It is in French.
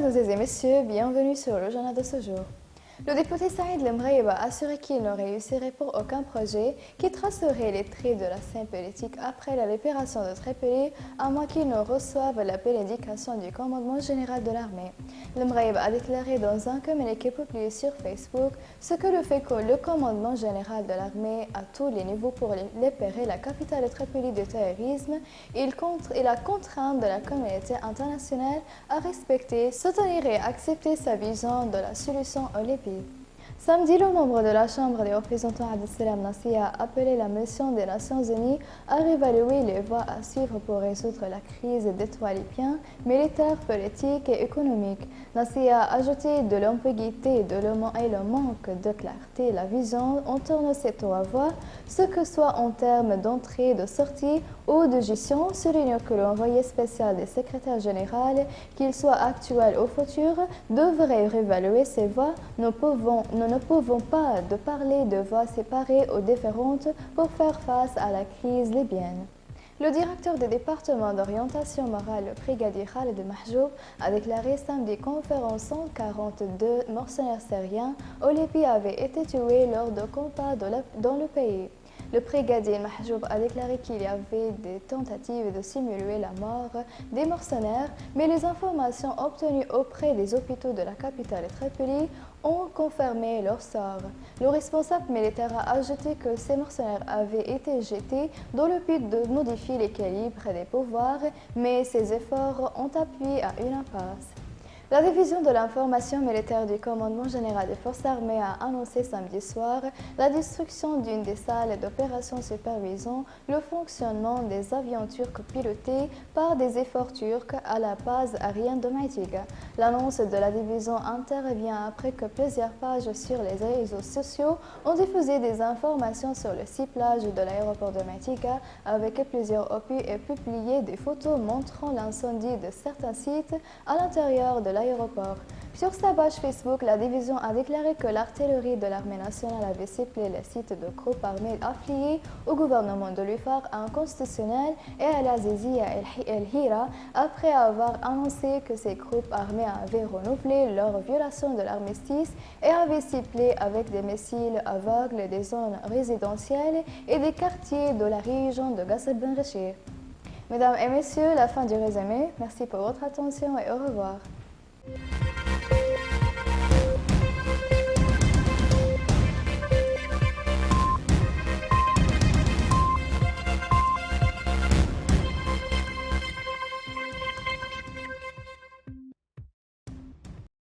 Mesdames et messieurs, bienvenue sur le journal de ce jour. Le député Saïd Lemreïb a assuré qu'il ne réussirait pour aucun projet qui tracerait les traits de la scène politique après la libération de Tripoli, à moins qu'il ne reçoive la bénédiction du commandement général de l'armée. Lemreïb a déclaré dans un communiqué publié sur Facebook ce que le commandement général de l'armée à tous les niveaux pour libérer la capitale de Tripoli du terrorisme. Il a contraint de la communauté internationale à respecter, soutenir et accepter sa vision de la solution au Libye. Samedi, le membre de la Chambre des représentants Abdeslam Nassi a appelé la mission des Nations Unies à réévaluer les voies à suivre pour résoudre la crise des droits libyens, militaires, politiques et économiques. Nassi a ajouté de l'ambiguïté et le manque de clarté la vision entoure ces trois voies, ce que soit en termes d'entrée, de sortie ou de gestion, soulignant que l'envoyé spécial des secrétaires généraux, qu'il soit actuel ou futur, devrait réévaluer ces voies. Nous ne pouvons pas de parler de voies séparées ou différentes pour faire face à la crise libyenne. Le directeur du département d'orientation morale, le brigadier Khaled Mahjoub, a déclaré samedi qu'environ 142 mercenaires syriens au Libye avaient été tués lors de combats dans le pays. Le brigadier Mahjoub a déclaré qu'il y avait des tentatives de simuler la mort des mercenaires, mais les informations obtenues auprès des hôpitaux de la capitale Tripoli ont confirmé leur sort. Le responsable militaire a ajouté que ces mercenaires avaient été jetés dans le but de modifier l'équilibre des pouvoirs, mais ces efforts ont appuyé à une impasse. La division de l'information militaire du commandement général des forces armées a annoncé samedi soir la destruction d'une des salles d'opération supervisant le fonctionnement des avions turcs pilotés par des efforts turcs à la base aérienne de Maïtiga. L'annonce de la division intervient après que plusieurs pages sur les réseaux sociaux ont diffusé des informations sur le ciblage de l'aéroport de Maïtiga avec plusieurs opus et publié des photos montrant l'incendie de certains sites à l'intérieur de l'aéroport. Sur sa page Facebook, la division a déclaré que l'artillerie de l'armée nationale avait ciblé les sites de groupes armés affiliés au gouvernement de l'UFAR inconstitutionnel et à l'Azizia el-Hira après avoir annoncé que ces groupes armés avaient renouvelé leur violation de l'armistice et avaient ciblé avec des missiles aveugles des zones résidentielles et des quartiers de la région de Gassel Ben Rachir. Mesdames et messieurs, la fin du résumé. Merci pour votre attention et au revoir.